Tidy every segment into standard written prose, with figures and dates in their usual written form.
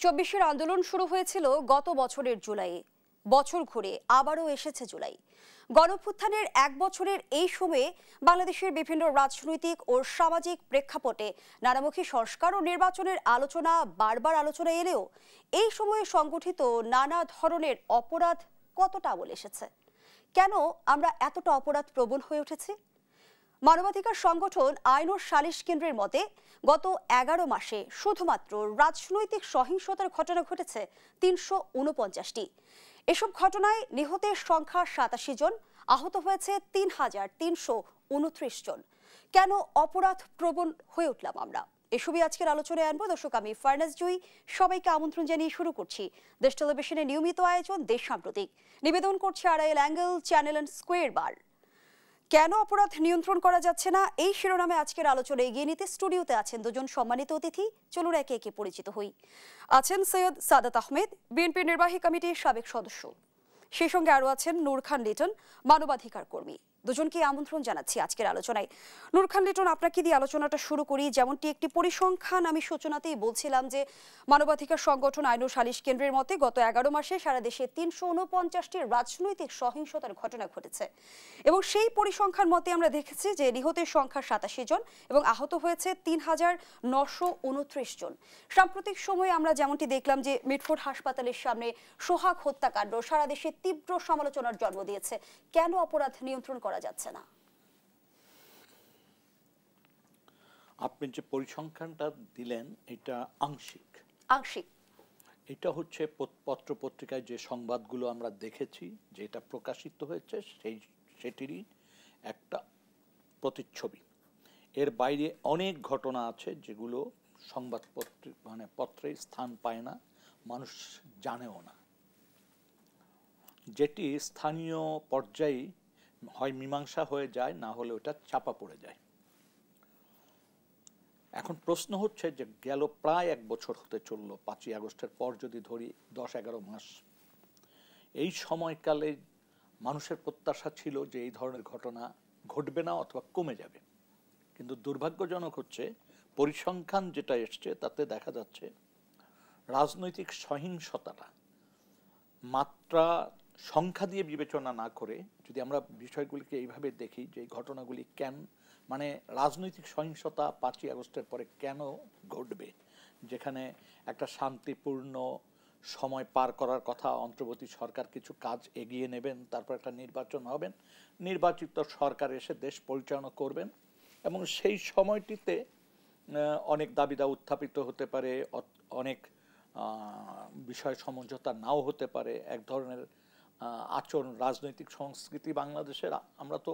চব্বিশের আন্দোলন শুরু হয়েছিল গত বছরের জুলাইয়ে। বছর ঘুরে আবারও এসেছে জুলাই। গণঅভ্যুত্থানের এক বছরের এই সময়ে বাংলাদেশের বিভিন্ন রাজনৈতিক ও সামাজিক প্রেক্ষাপটে নানামুখী সংস্কার ও নির্বাচনের আলোচনা বারবার আলোচনায় এলেও এই সময়ে সংগঠিত নানা ধরনের অপরাধ কতটা আমল এসেছে? কেন আমরা এতটা অপরাধ প্রবণ হয়ে উঠেছি? মানবাধিকার সংগঠন আইন ও সালিশ কেন্দ্রের মতে গত 11 মাসে শুধুমাত্র রাজনৈতিক সহিংসতার ঘটনা ঘটেছে ৩৪৯টি। এসব ঘটনায় নিহতের সংখ্যা ৮৭ জন, আহত হয়েছে ৩,৩২৯ জন। কেন অপরাধ প্রবণ হয়ে উঠলাম আমরা? এসবই আজকের আলোচনায় আনবো। দর্শক, আমি ফারনাজ জুই, সবাইকে আমন্ত্রণ জানিয়ে শুরু করছি দেশ টেলিভিশনের নিয়মিত আয়োজন দেশ সাম্প্রতিক। নিবেদন করছে Arail angle, channel and square বার। কেন অপরাধ নিয়ন্ত্রণ করা যাচ্ছে না, এই শিরোনামে আজকের আলোচনা এগিয়ে নিতে স্টুডিওতে আছেন দুজন সম্মানিত অতিথি। চলুন একে একে পরিচিত হই। আছেন সৈয়দ সাদাত আহমেদ, বিএনপি নির্বাহী কমিটির সাবেক সদস্য। সেই সঙ্গে আরও আছেন নূর খান লিটন, মানবাধিকার কর্মী। দুজনকে আমন্ত্রণ জানাচ্ছি আজকের আলোচনায়। নূর খান লিটন, আপনাকে দিয়ে আলোচনাটা শুরু করি। যেমনটি একটি পরিসংখ্যান আমি সূচনাতেই বলছিলাম যে মানবাধিকার সংগঠন আইন ও সালিশ কেন্দ্রের মতে গত 11 মাসে সারা দেশে ৩৪৯টি রাজনৈতিক সহিংসতার ঘটনা ঘটেছে এবং সেই পরিসংখ্যান মতে আমরা দেখেছি যে নিহতের সংখ্যা ৮৭ জন এবং আহত হয়েছে ৩,৯২৯ জন। সাম্প্রতিক সময়ে আমরা যেমনটি দেখলাম যে মিটফোর্ড হাসপাতালের সামনে সোহাগ হত্যাকাণ্ড সারা দেশে তীব্র সমালোচনার জন্ম দিয়েছে। কেন অপরাধ নিয়ন্ত্রণ করা যাচ্ছে না? আপনি যে পরিসংখ্যানটা দিলেন এটা আংশিক। এটা হচ্ছে পত্র পত্রিকায় যে সংবাদগুলো আমরা দেখেছি, যেটা প্রকাশিত হয়েছে সেটিরই একটা প্রতিচ্ছবি। এর বাইরে অনেক ঘটনা আছে যেগুলো পত্রে স্থান পায় না, মানুষ জানেও না, যেটি স্থানীয় পর্যায়ে হয় মীমাংসা হয়ে যায়, না হলে ওটা চাপা পড়ে যায়। এখন প্রশ্ন হচ্ছে যে গেল প্রায় 1 বছর হতে চলল, 5ই আগস্টের পর যদি ধরি 10-11 মাস, এই সময়কালে মানুষের প্রত্যাশা ছিল যে এই ধরনের ঘটনা ঘটবে না অথবা কমে যাবে। কিন্তু দুর্ভাগ্যজনক হচ্ছে পরিসংখ্যান যেটা এসছে তাতে দেখা যাচ্ছে রাজনৈতিক সহিংসতাটা মাত্রা সংখ্যা দিয়ে বিবেচনা না করে যদি আমরা বিষয়গুলিকে এইভাবে দেখি যে ঘটনাগুলি রাজনৈতিক সহিংসতা 5ই আগস্টের পরে কেন ঘটবে, যেখানে একটা শান্তিপূর্ণ সময় পার করার কথা, অন্তর্বর্তী সরকার কিছু কাজ এগিয়ে নেবেন, তারপর একটা নির্বাচন হবেন, নির্বাচিত সরকার এসে দেশ পরিচালনা করবেন এবং সেই সময়টিতে অনেক দাবিদাওয়া উত্থাপিত হতে পারে, অনেক বিষয় সমঝোতা নাও হতে পারে। এক ধরনের আচরণ, রাজনৈতিক সংস্কৃতি বাংলাদেশের, আমরা তো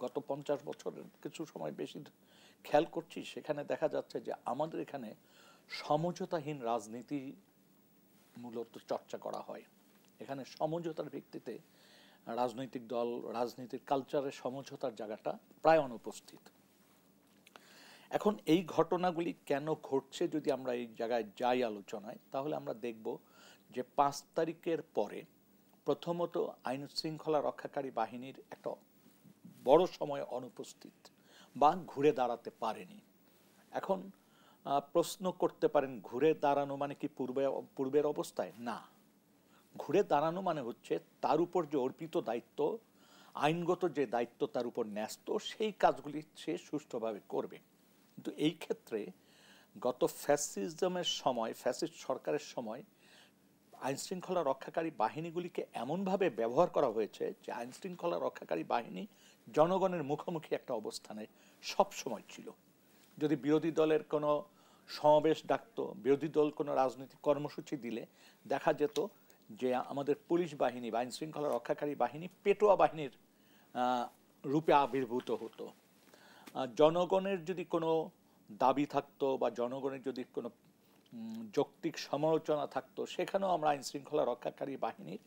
গত 50 বছরের কিছু সময় বেশি খেয়াল করছি, সেখানে দেখা যাচ্ছে যে আমাদের এখানে সমঝোতাহীন রাজনীতি মূলত চর্চা করা হয়। এখানে সমঝোতার ভিত্তিতে রাজনৈতিক দল, রাজনীতির কালচারের সমঝোতার জায়গাটা প্রায় অনুপস্থিত। এখন এই ঘটনাগুলি কেন ঘটছে যদি আমরা এই জায়গায় যাই আলোচনায়, তাহলে আমরা দেখব যে 5 তারিখের পরে প্রথমত আইন শৃঙ্খলা রক্ষাকারী বাহিনীর একটা বড় সময় অনুপস্থিত বা ঘুরে দাঁড়াতে পারেনি। এখন প্রশ্ন করতে পারেন, ঘুরে দাঁড়ানো মানে কি পূর্বের অবস্থায়? না, ঘুরে দাঁড়ানো মানে হচ্ছে তার উপর যে অর্পিত দায়িত্ব, আইনগত যে দায়িত্ব তার উপর ন্যস্ত, সেই কাজগুলি সে সুষ্ঠুভাবে করবে। কিন্তু এই ক্ষেত্রে গত ফ্যাসিজমের সময়, ফ্যাসিস্ট সরকারের সময় আইনশৃঙ্খলা রক্ষাকারী বাহিনীগুলিকে এমনভাবে ব্যবহার করা হয়েছে যে আইনশৃঙ্খলা রক্ষাকারী বাহিনী জনগণের মুখোমুখি একটা অবস্থানে সব সময় ছিল। যদি বিরোধী দলের কোনো সমাবেশ ডাকত, বিরোধী দল কোনো রাজনৈতিক কর্মসূচি দিলে দেখা যেত যে আমাদের পুলিশ বাহিনী বা আইনশৃঙ্খলা রক্ষাকারী বাহিনী পেটোয়া বাহিনীর রূপে আবির্ভূত হতো। জনগণের যদি কোনো দাবি থাকতো বা জনগণের যদি কোনো যৌক্তিক সমালোচনা থাকতো, সেখানেও আমরা আইন শৃঙ্খলা রক্ষাকারী বাহিনীর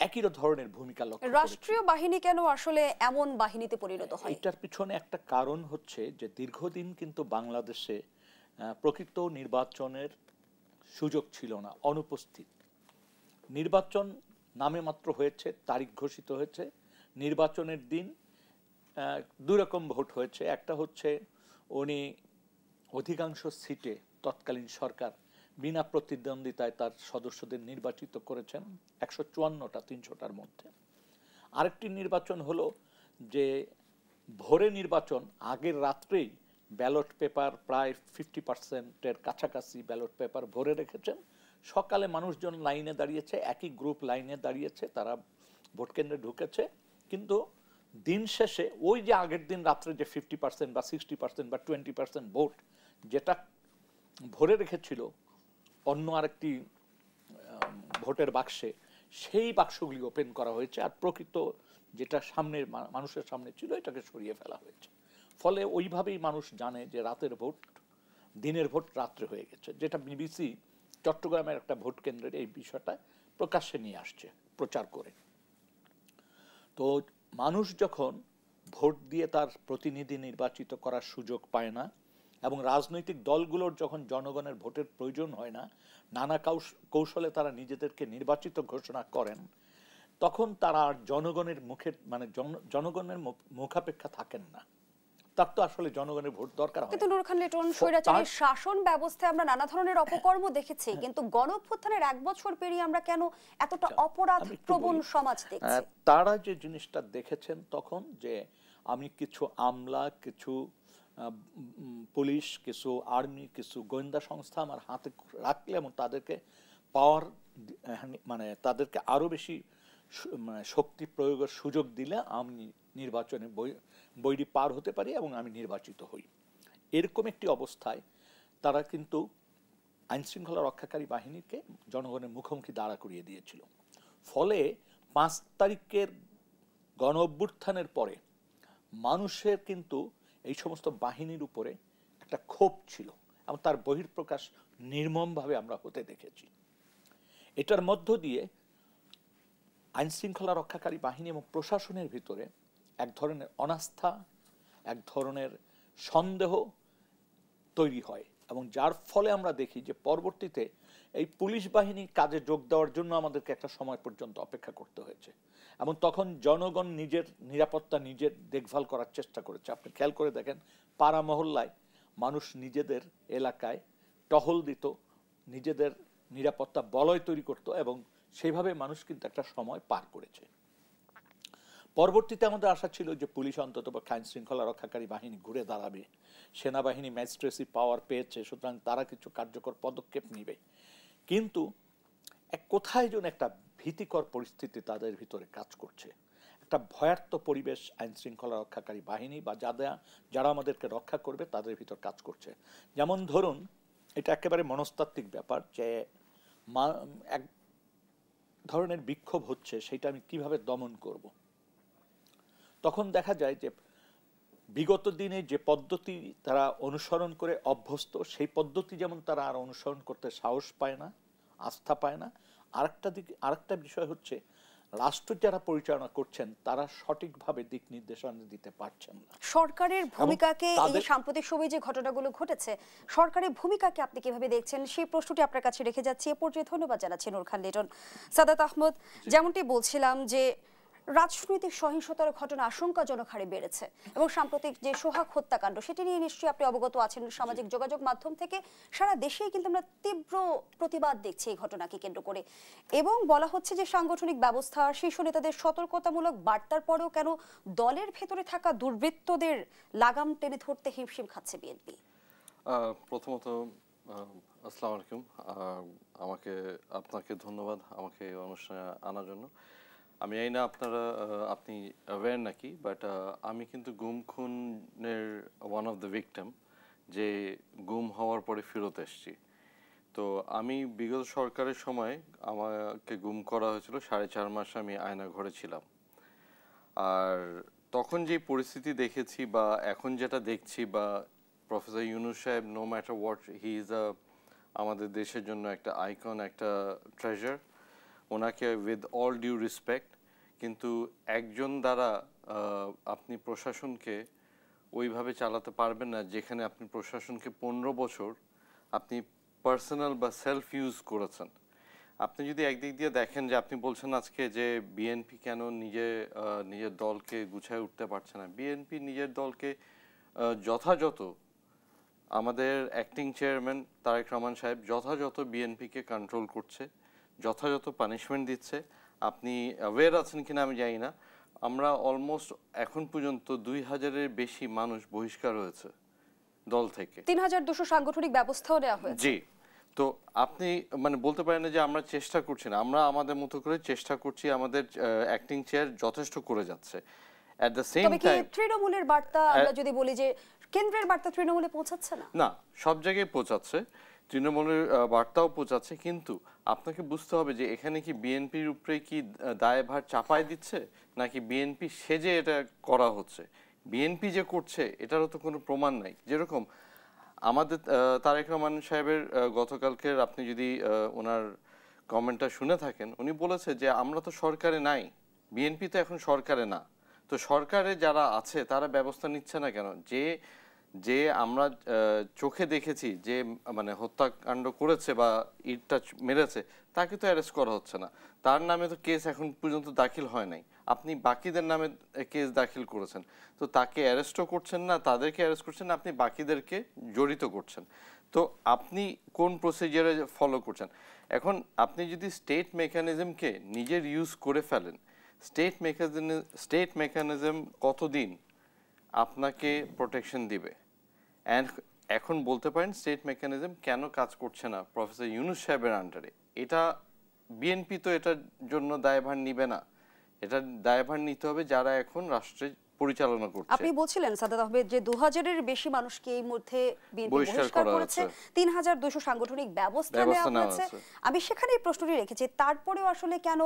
একই ধরনের ভূমিকা লক্ষ্য করেছি। রাষ্ট্রীয় বাহিনী কেন আসলে এমন বাহিনীতে পরিণত হয়? এটার পিছনে একটা কারণ হচ্ছে যে দীর্ঘদিন কিন্তু বাংলাদেশে প্রকৃত নির্বাচনের সুযোগ ছিল না, অনুপস্থিত। নির্বাচন নামে মাত্র হয়েছে, তারিখ ঘোষিত হয়েছে, নির্বাচনের দিন 2 রকম ভোট হয়েছে। একটা হচ্ছে উনি অধিকাংশ সিটে তৎকালীন সরকার বিনা প্রতিদ্বন্দ্বিতায় তার সদস্যদের নির্বাচিত করেছেন 154টা 300টার মধ্যে। আরেকটি নির্বাচন হলো যে ভোরে নির্বাচন, আগের রাত্রেই ব্যালট পেপার প্রায় 50%-এর কাছাকাছি ব্যালট পেপার ভরে রেখেছেন। সকালে মানুষজন লাইনে দাঁড়িয়েছে, একই গ্রুপ লাইনে দাঁড়িয়েছে, তারা ভোট কেন্দ্রে ঢুকেছে। কিন্তু দিন শেষে ওই যে আগের দিন রাত্রে যে 50% বা 60% বা 20% ভোট যেটা ভরে রেখেছিল অন্য আরেকটি ভোটের বাক্সে, সেই বাক্সগুলি ওপেন করা হয়েছে, আর প্রকৃত যেটা সামনে মানুষের সামনে ছিল এটাকে সরিয়ে ফেলা হয়েছে। ফলে ওইভাবেই মানুষ জানে যে রাতের ভোট দিনের ভোট রাত্রে হয়ে গেছে, যেটা বিবিসি চট্টগ্রামের একটা ভোট কেন্দ্রের এই বিষয়টা প্রকাশ্যে নিয়ে আসছে প্রচার করে। তো মানুষ যখন ভোট দিয়ে তার প্রতিনিধি নির্বাচিত করার সুযোগ পায় না এবং রাজনৈতিক দলগুলোর যখন জনগণের ভোটের প্রয়োজন হয় না, নানা কৌশলে তারা নিজেদেরকে নির্বাচিত ঘোষণা করেন, তখন তারা আর জনগণের মুখের মানে জনগণের মুখাপেক্ষা থাকেন না। তার তো আসলে জনগণের ভোট দরকার হয়। কিন্তু নূর খান লিটন, স্বৈরাচারী শাসন ব্যবস্থায় আমরা নানা ধরনের অপকর্ম দেখেছি, কিন্তু গণঅভ্যুত্থানের 1 বছর পেরিয়ে আমরা কেন এতটা অপরাধ প্রবণ সমাজ দেখছি? তারা যে জিনিসটা দেখেছেন তখন, যে আমি কিছু আমলা, কিছু পুলিশ, কিছু আর্মি, কিছু গোয়েন্দা সংস্থা আমার হাতে রাখলে এবং তাদেরকে পাওয়ার মানে তাদেরকে আরো বেশি মানে শক্তি প্রয়োগের সুযোগ দিলে আমি নির্বাচনে বৈরি পার হতে পারি এবং আমি নির্বাচিত হই। এরকম একটি অবস্থায় তারা কিন্তু আইন শৃঙ্খলা রক্ষাকারী বাহিনীকে জনগণের মুখোমুখি দাঁড়া করিয়ে দিয়েছিল। ফলে 5 তারিখের গণ অভ্যুত্থানের পরে মানুষের কিন্তু এই সমস্ত বাহিনীর উপরে একটা ক্ষোভ ছিল এবং তার বহিঃপ্রকাশ নির্মমভাবে আমরা হতে দেখেছি। এটার মধ্য দিয়ে আইন শৃঙ্খলা রক্ষাকারী বাহিনী এবং প্রশাসনের ভিতরে এক ধরনের অনাস্থা, এক ধরনের সন্দেহ তৈরি হয় এবং যার ফলে আমরা দেখি যে পরবর্তীতে এই পুলিশ বাহিনী কাজে যোগ দেওয়ার জন্য আমাদেরকে একটা সময় পর্যন্ত অপেক্ষা করতে হয়েছে এবং তখন জনগণ নিজের নিরাপত্তা নিজের দেখভাল করার চেষ্টা করেছে। আপনি খেয়াল করে দেখেন, পাড়া মহল্লায় মানুষ নিজেদের এলাকায় টহল দিত, নিজেদের নিরাপত্তা বলয় তৈরি করত এবং সেইভাবে মানুষ কিন্তু একটা সময় পার করেছে। পরবর্তীতে আমাদের আশা ছিল যে পুলিশ অন্তত বা আইন শৃঙ্খলা রক্ষাকারী বাহিনী ঘুরে দাঁড়াবে, সেনাবাহিনী ম্যাজিস্ট্রেসি পাওয়ার পেয়েছে, সুতরাং তারা কিছু কার্যকর পদক্ষেপ নিবে। কিন্তু কোথায় যেন একটা ভীতিকর পরিস্থিতি তাদের ভিতরে কাজ করছে, একটা ভয়ার্থ পরিবেশ আইন শৃঙ্খলা রক্ষাকারী বাহিনী বা যারা আমাদেরকে রক্ষা করবে তাদের ভিতর কাজ করছে। যেমন ধরুন, এটা একেবারে মনস্তাত্ত্বিক ব্যাপার যে এক ধরনের বিক্ষোভ হচ্ছে, সেটা আমি কিভাবে দমন করব। তখন দেখা যায় যে বিগত দিনে যে পদ্ধতি তারা অনুসরণ করে অভ্যস্ত, সেই পদ্ধতি যেমন তারা আর অনুসরণ করতে সাহস পায় না, আস্থা পায় না। আরেকটা বিষয় হচ্ছে, রাষ্ট্র যারা পরিচালনা করছেন তারা সঠিকভাবে দিক নির্দেশনা দিতে পারছেন না। সরকারের ভূমিকাকে, এই যে সাম্প্রতিক সময়ে যে ঘটনাগুলো ঘটেছে, সরকারের ভূমিকাকে আপনি কিভাবে দেখছেন সেই প্রশ্নটি আপনার কাছে রেখে যাচ্ছি। এ পর্যায়ে ধন্যবাদ জানাচ্ছি নূর খান লিটন। সাদাত আহমদ, যেমনটি বলছিলাম যে রাজনৈতিক সহিংসতার ঘটনা আশঙ্কাজনক হারে বেড়েছে এবং সাম্প্রতিক যে সোহাগ হত্যাকাণ্ড, সেটি নিয়ে নিশ্চয়ই আপনি অবগত আছেন। সামাজিক যোগাযোগ মাধ্যম থেকে সারা দেশেই কিন্তু আমরা তীব্র প্রতিবাদ দেখছি এই ঘটনাকে কেন্দ্র করে, এবং বলা হচ্ছে যে সাংগঠনিক ব্যবস্থা, শীর্ষ নেতাদের সতর্কতামূলক বার্তার পরেও কেন দলের ভেতরে থাকা দুর্বৃত্তদের লাগাম টেনে ধরতে হিমশিম খাচ্ছে বিএনপি। প্রথমত আসসালামু আলাইকুম, আপনাকে ধন্যবাদ আমাকে অনুষ্ঠানে আনার জন্য। আমি জানি না আপনি অ্যাওয়্যার নাকি, বাট আমি কিন্তু গুম খুনের ওয়ান অফ দ্য ভিকটিম, যে গুম হওয়ার পরে ফেরত এসেছি। তো আমি বিগত সরকারের সময় আমাকে গুম করা হয়েছিল, 4.5 মাস আমি আয়না ঘরে ছিলাম। আর তখন যে পরিস্থিতি দেখেছি বা এখন যেটা দেখছি, বা প্রফেসর ইউনূস সাহেব, no matter what, he is আমাদের দেশের জন্য একটা আইকন, একটা ট্রেজার। ওনাকে উইথ অল ডিউ রেসপেক্ট, কিন্তু একজন দ্বারা আপনি প্রশাসনকে ওইভাবে চালাতে পারবেন না যেখানে আপনি প্রশাসনকে 15 বছর আপনি পার্সোনাল বা সেলফ ইউজ করেছেন। আপনি যদি একদিক দিয়ে দেখেন যে আপনি বলছেন আজকে যে বিএনপি কেন নিজের দলকে গুছায় উঠতে পারছে না, বিএনপি নিজের দলকে যথাযথ আমাদের অ্যাক্টিং চেয়ারম্যান তারেক রহমান সাহেব যথাযথ বিএনপিকে কন্ট্রোল করছে, যথাযথ পানিশমেন্ট দিচ্ছে। আপনি অ্যাওয়্যার আছেন কিনা আমি জানি না, আমরা অলমোস্ট এখন পর্যন্ত 2000-এর বেশি মানুষ বহিষ্কার হয়েছে দল থেকে। 3200 সাংগঠনিক ব্যবস্থাও নেওয়া হয়েছে। জি, তো আপনি মানে বলতে পারেন না যে আমরা চেষ্টা করছি না, আমরা আমাদের মতো করে চেষ্টা করছি, আমাদের অ্যাক্টিং চেয়ার যথেষ্ট করে যাচ্ছে। অ্যাট দ্য সেম তবে কি টাইম তৃণমূলের বার্তা আমরা যদি বলি যে কেন্দ্রের বার্তা তৃণমূলে পৌঁছাচ্ছে না? না, সব জায়গায় পৌঁছাচ্ছে, তৃণমূলের বার্তাও পৌঁছাচ্ছে, কিন্তু আপনাকে বুঝতে হবে যে এখানে কি বিএনপির উপরে কি দায়ভার চাপায় দিচ্ছে নাকি বিএনপি সেজে এটা করা হচ্ছে। বিএনপি যে করছে এটারও তো কোনো প্রমাণ নাই। যেরকম আমাদের তারেক রহমান সাহেবের গতকালকের আপনি যদি ওনার কমেন্টটা শুনে থাকেন, উনি বলেছে যে আমরা তো সরকারে নাই, বিএনপি তো এখন সরকারে না, তো সরকারে যারা আছে তারা ব্যবস্থা নিচ্ছে না কেন? যে আমরা চোখে দেখেছি যে মানে হত্যাকাণ্ড করেছে বা ইটটা মেরেছে, তাকে তো অ্যারেস্ট করা হচ্ছে না, তার নামে তো কেস এখন পর্যন্ত দাখিল হয় নাই। আপনি বাকিদের নামে কেস দাখিল করেছেন, তো তাকে অ্যারেস্টও করছেন না, তাদেরকে অ্যারেস্ট করছেন না, আপনি বাকিদেরকে জড়িত করছেন। তো আপনি কোন প্রসিজারে ফলো করছেন? এখন আপনি যদি স্টেট মেকানিজমকে নিজের ইউজ করে ফেলেন, স্টেট মেকানিজম কতদিন আপনাকে প্রোটেকশন দিবে? অ্যান্ড এখন বলতে পারেন স্টেট মেকানিজম কেন কাজ করছে না প্রফেসর ইউনূস সাহেবের আন্ডারে? এটা বিএনপি তো এটার জন্য দায়ভার নিবে না, এটা দায়ভার নিতে হবে যারা এখন রাষ্ট্রে পরিচালনা করছে। আপনি বলছিলেন সাদাত আহমেদ যে 2000-এর বেশি মানুষকে এই মধ্যে বিএনপি বহিষ্কার বহিষ্কার করা করেছে, হয়েছে। 3200 সাংগঠনিক ব্যবস্থা নেওয়া হয়েছে। আমি সেখানেই প্রশ্নটি রেখেছি, তারপরেও আসলে কেন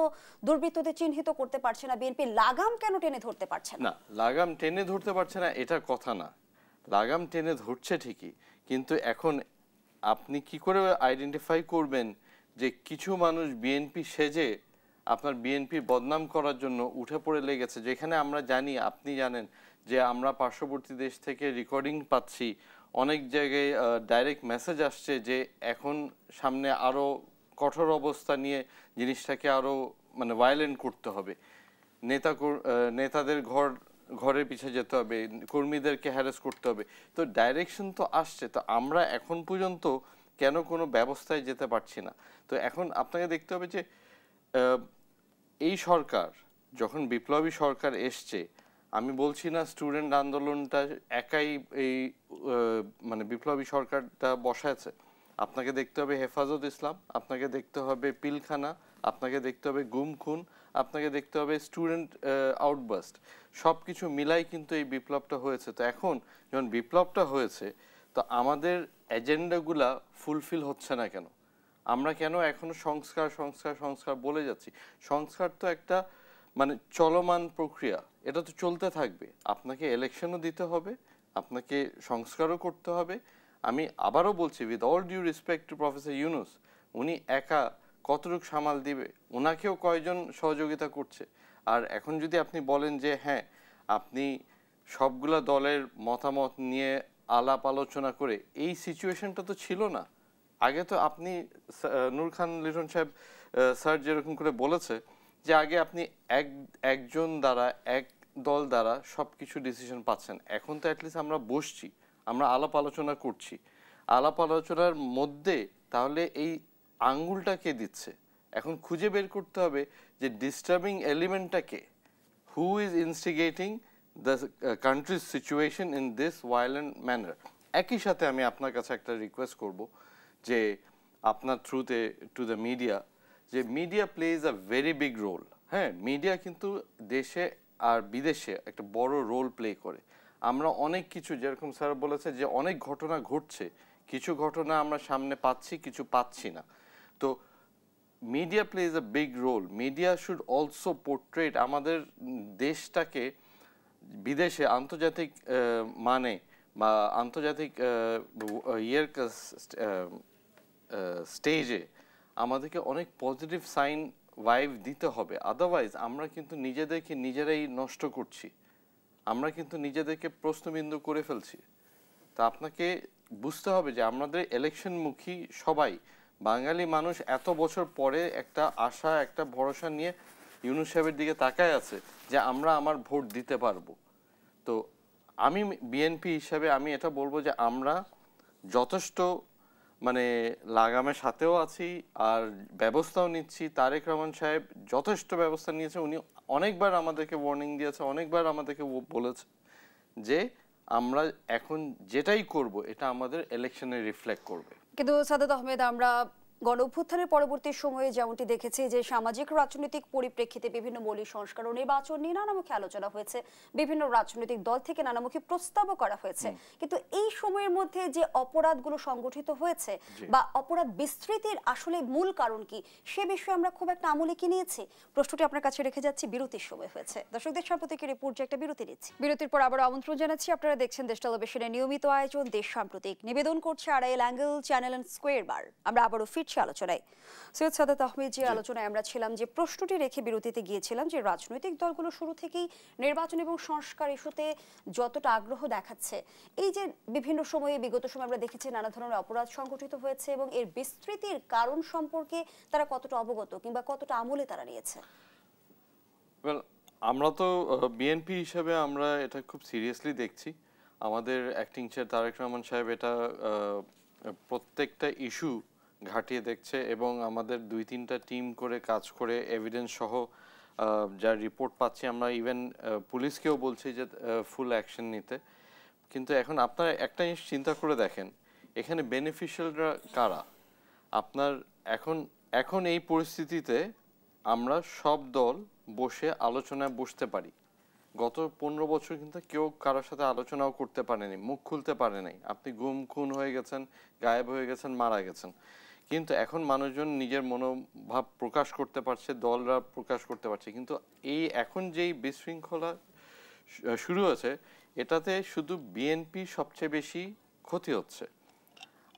দুর্বৃত্তদের চিহ্নিত করতে পারছে না বিএনপি? লাগাম কেন টেনে ধরতে পারছে না? না, লাগাম টেনে ধরতে পারছে না এটা কথা না, লাগাম টেনে ধরছে ঠিকই, কিন্তু এখন আপনি কি করে আইডেন্টিফাই করবেন যে কিছু মানুষ বিএনপি সেজে আপনার বিএনপির বদনাম করার জন্য উঠে পড়ে লেগেছে? যেখানে আমরা জানি, আপনি জানেন যে আমরা পার্শ্ববর্তী দেশ থেকে রেকর্ডিং পাচ্ছি, অনেক জায়গায় ডাইরেক্ট মেসেজ আসছে যে এখন সামনে আরও কঠোর অবস্থা নিয়ে জিনিসটাকে আরও মানে ভায়োলেন্ট করতে হবে, নেতাদের ঘরের পিছে যেতে হবে, কর্মীদেরকে হ্যারাস করতে হবে। তো ডাইরেকশন তো আসছে, তো আমরা এখন পর্যন্ত কেন কোনো ব্যবস্থায় যেতে পারছি না? তো এখন আপনাকে দেখতে হবে যে এই সরকার যখন বিপ্লবী সরকার এসছে, আমি বলছি না স্টুডেন্ট আন্দোলনটা একাই এই মানে বিপ্লবী সরকারটা বসায়ছে। আপনাকে দেখতে হবে হেফাজত ইসলাম, আপনাকে দেখতে হবে পিলখানা, আপনাকে দেখতে হবে গুম খুন, আপনাকে দেখতে হবে স্টুডেন্ট আউটবাস্ট, সব কিছু মিলাই কিন্তু এই বিপ্লবটা হয়েছে। তো এখন যখন বিপ্লবটা হয়েছে, তো আমাদের এজেন্ডাগুলা ফুলফিল হচ্ছে না কেন? আমরা কেন এখনো সংস্কার সংস্কার সংস্কার বলে যাচ্ছি? সংস্কার তো একটা মানে চলমান প্রক্রিয়া, এটা তো চলতে থাকবে। আপনাকে ইলেকশনও দিতে হবে, আপনাকে সংস্কারও করতে হবে। আমি আবারও বলছি, with all due respect to professor Yunus, উনি একা কতটুকু সামাল দিবে? ওনাকেও কয়জন সহযোগিতা করছে? আর এখন যদি আপনি বলেন যে হ্যাঁ আপনি সবগুলা দলের মতামত নিয়ে আলাপ আলোচনা করে, এই সিচুয়েশনটা তো ছিল না আগে। তো আপনি নূর খান লিটন সাহেব স্যার যেরকম করে বলেছে যে আগে আপনি একজন দ্বারা এক দল দ্বারা সব কিছু ডিসিশন পাচ্ছেন, এখন তো অ্যাটলিস্ট আমরা বসছি, আমরা আলাপ আলোচনা করছি। আলাপ আলোচনার মধ্যে তাহলে এই আঙ্গুলটা কে দিচ্ছে? এখন খুঁজে বের করতে হবে যে ডিস্টার্বিং এলিমেন্টটা কে, who is instigating the country's situation in this violent manner. একই সাথে আমি আপনার কাছে একটা রিকোয়েস্ট করব যে আপনার থ্রুতে টু দ্য মিডিয়া, যে media plays a very big role. হ্যাঁ, মিডিয়া কিন্তু দেশে আর বিদেশে একটা বড় রোল প্লে করে। আমরা অনেক কিছু, যেরকম স্যার বলেছে যে অনেক ঘটনা ঘটছে, কিছু ঘটনা আমরা সামনে পাচ্ছি, কিছু পাচ্ছি না। তো media plays a big role. Media should also portrait আমাদের দেশটাকে বিদেশে আন্তর্জাতিক মানে বা আন্তর্জাতিক ইয়ের স্টেজে আমাদেরকে অনেক পজিটিভ সাইন ভাইব দিতে হবে। আদারওয়াইজ আমরা কিন্তু নিজেদেরকে নিজেরাই নষ্ট করছি, আমরা কিন্তু নিজেদেরকে প্রশ্নবিন্দু করে ফেলছি। তা আপনাকে বুঝতে হবে যে আমাদের ইলেকশনমুখী সবাই বাঙালি মানুষ এত বছর পরে একটা আশা, একটা ভরসা নিয়ে ইউনূস সাহেবের দিকে তাকায় আছে যে আমরা আমার ভোট দিতে পারবো। তো আমি বিএনপি হিসাবে আমি এটা বলবো যে আমরা যথেষ্ট মানে লাগামের সাথেও আছি আর ব্যবস্থাও নিচ্ছি। তারেক রহমান সাহেব যথেষ্ট ব্যবস্থা নিয়েছে। উনি অনেকবার আমাদেরকে ওয়ার্নিং দিয়েছে, অনেকবার আমাদেরকে বলেছে যে আমরা এখন যেটাই করব এটা আমাদের ইলেকশনে রিফ্লেক্ট করবে। কিন্তু সাদাত আহমেদ, আমরা গণ অভ্যুত্থানের পরবর্তী সময়ে যেমনটি দেখেছি যে সামাজিক রাজনৈতিক পরিপ্রেক্ষিতে বিভিন্ন মৌলিক সংস্কার ও নির্বাচন নিয়ে নানামুখী আলোচনা হয়েছে, বিভিন্ন রাজনৈতিক দল থেকে নানামুখী প্রস্তাবও করা হয়েছে, কিন্তু এই সময়ের মধ্যে যে অপরাধগুলো সংগঠিত হয়েছে বা অপরাধ বিস্তৃতির আসলে মূল কারণ কি সে বিষয়ে আমরা খুব একটা আমলে কি নিয়েছি? প্রশ্নটি আপনার কাছে রেখে যাচ্ছি, বিরতির সময় হয়েছে। দর্শকদের সাম্প্রতিক রিপোর্ট যে একটা বিরতি নিচ্ছি, বিরতির পর আবার আমন্ত্রণ জানাচ্ছি। আপনারা দেখছেন দেশ টেলিভিশনের নিয়মিত আয়োজন দেশ সাম্প্রতিক, নিবেদন করছে Arail angle channel and square বার। আমরা আবারও ফিরছি আলোচনায়। সৈয়দ সাদাত আহমেদ, যে আলোচনায় আমরা ছিলাম, যে প্রশ্নটি রেখে বিরতিতে গিয়েছিলাম যে রাজনৈতিক দলগুলো শুরু থেকেই নির্বাচন এবং সংস্কার ইস্যুতে যতটা আগ্রহ দেখাচ্ছে, এই যে বিভিন্ন সময়ে বিগত সময় আমরা দেখেছি নানা ধরনের অপরাধ সংগঠিত হয়েছে এবং এর বিস্তৃতির কারণ সম্পর্কে তারা কতটা অবগত কিংবা কতটা আমলে তারা নিয়েছে? আমরা তো বিএনপি হিসেবে আমরা এটা খুব সিরিয়াসলি দেখছি। আমাদের অ্যাক্টিং চেয়ার তারেক রহমান সাহেব এটা প্রত্যেকটা ইস্যু ঘাটিয়ে দেখছে এবং আমাদের 2-3টা টিম করে কাজ করে এভিডেন্স সহ যা রিপোর্ট পাচ্ছি, আমরা ইভেন পুলিশকেও বলছি যে ফুল অ্যাকশন নিতে। কিন্তু এখন আপনারা একটা জিনিস চিন্তা করে দেখেন, এখানে বেনিফিশিয়ালরা কারা? আপনার এখন এই পরিস্থিতিতে আমরা সব দল বসে আলোচনায় বসতে পারি। গত 15 বছর কিন্তু কেউ কারোর সাথে আলোচনাও করতে পারেনি, মুখ খুলতে পারে নাই। আপনি গুম খুন হয়ে গেছেন, গায়েব হয়ে গেছেন, মারা গেছেন। কিন্তু এখন মানুষজন নিজের মনোভাব প্রকাশ করতে পারছে, দলরা প্রকাশ করতে পারছে। কিন্তু এই এখন যেই বিশৃঙ্খলা শুরু হয়েছে, এটাতে শুধু বিএনপি সবচেয়ে বেশি ক্ষতি হচ্ছে।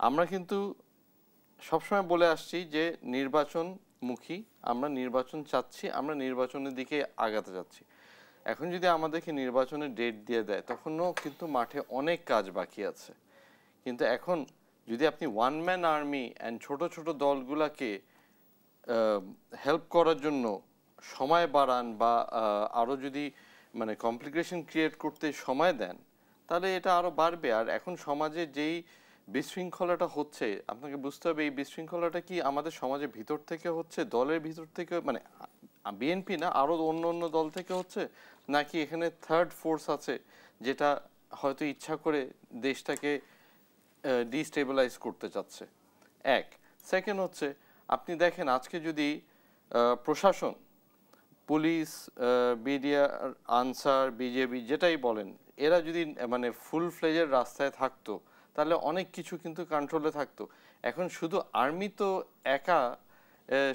আমরা কিন্তু সবসময় বলে আসছি যে নির্বাচনমুখী, আমরা নির্বাচন চাচ্ছি, আমরা নির্বাচনের দিকে আগাতে যাচ্ছি। এখন যদি আমাদেরকে নির্বাচনের ডেট দিয়ে দেয়, তখনও কিন্তু মাঠে অনেক কাজ বাকি আছে। কিন্তু এখন যদি আপনি ওয়ান ম্যান আর্মি অ্যান্ড ছোট ছোট দলগুলাকে হেল্প করার জন্য সময় বাড়ান বা আরও যদি মানে কমপ্লিকেশন ক্রিয়েট করতে সময় দেন, তাহলে এটা আরও বাড়বে। আর এখন সমাজে যেই বিশৃঙ্খলাটা হচ্ছে, আপনাকে বুঝতে হবে এই বিশৃঙ্খলাটা কি আমাদের সমাজের ভিতর থেকে হচ্ছে, দলের ভিতর থেকে, মানে বিএনপি না আরও অন্য অন্য দল থেকে হচ্ছে, নাকি এখানে থার্ড ফোর্স আছে যেটা হয়তো ইচ্ছা করে দেশটাকে ডিস্টেবিলাইজ করতে চাচ্ছে? এক। সেকেন্ড হচ্ছে, আপনি দেখেন আজকে যদি প্রশাসন, পুলিশ, বিডিআর, আনসার, বিজেপি যেটাই বলেন, এরা যদি মানে ফুল ফ্লেজের রাস্তায় থাকতো, তাহলে অনেক কিছু কিন্তু কন্ট্রোলে থাকতো। এখন শুধু আর্মি তো একা